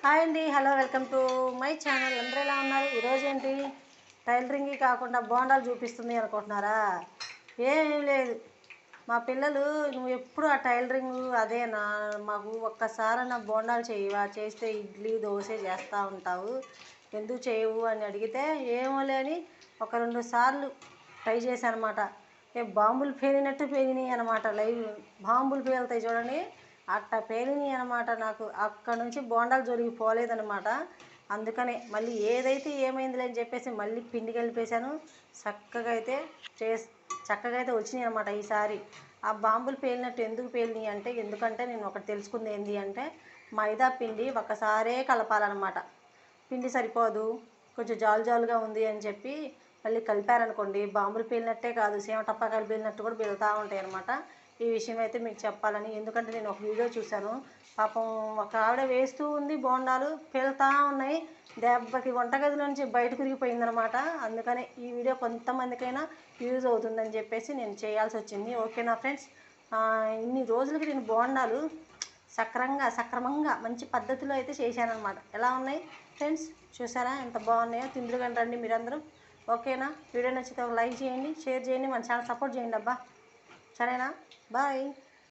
Hi అండి, hello, welcome to my channel. అందరూ ఎలా ఉన్నారు? ఈరోజు ఏంటి టైలరింగ్ కాకుండా బోండాలు చూపిస్తుంది అనుకుంటున్నారా? ఏం లేదు, మా పిల్లలు నువ్వు ఎప్పుడు ఆ టైలరింగ్ అదేనా, మాకు ఒక్కసారన్నా బోండాలు చేయవా, చేస్తే ఇడ్లీ దోశ చేస్తూ ఉంటావు, ఎందుకు చేయవు అని అడిగితే ఏమో లేని ఒక 2 సార్లు ట్రై చేశాను అనమాట. బాంబులు పేలినట్టు పేలినాయి అనమాట. లైవ్ బాంబులు పేలుతాయి చూడండి, అట్టా పేలినాయి అనమాట. నాకు అక్కడ నుంచి బోండాలు జరిగిపోలేదనమాట. అందుకనే మళ్ళీ ఏదైతే ఏమైందిలే అని చెప్పేసి మళ్ళీ పిండి కలిపేశాను. చక్కగా అయితే వచ్చినాయి అనమాట ఈసారి. ఆ బాంబులు పేలినట్టు ఎందుకు పేలినాయి అంటే, ఎందుకంటే నేను ఒకటి తెలుసుకుంది ఏంటి అంటే, మైదా పిండి ఒక్కసారే కలపాలన్నమాట. పిండి సరిపోదు, కొంచెం జాలుగా ఉంది అని చెప్పి మళ్ళీ కలిపారనుకోండి, బాంబులు పేలినట్టే కాదు, సీమ టప్పాకాయలు పేలినట్టు కూడా పేలుతూ ఉంటాయి అనమాట. ఈ విషయం అయితే మీకు చెప్పాలని, ఎందుకంటే నేను ఒక వీడియో చూశాను. పాపం ఒక ఆవిడ వేస్తూ ఉంది, బోండాలు పేలుతూ ఉన్నాయి, దెబ్బకి వంటగది నుంచి బయటకు తిరిగిపోయిందనమాట. అందుకనే ఈ వీడియో కొంతమందికైనా యూజ్ అవుతుందని చెప్పేసి నేను చేయాల్సి వచ్చింది. ఓకేనా ఫ్రెండ్స్? ఇన్ని రోజులకి నేను బోండాలు సక్రమంగా మంచి పద్ధతిలో అయితే చేశానమాట. ఎలా ఉన్నాయి ఫ్రెండ్స్? చూసారా ఎంత బాగున్నాయో? తిందురు కానీ రండి మీరందరూ. ఓకేనా? వీడియో నచ్చితే ఒక లైక్ చేయండి, షేర్ చేయండి, మన ఛానల్ సపోర్ట్ చేయండి అబ్బా. సరేనా? బాయ్.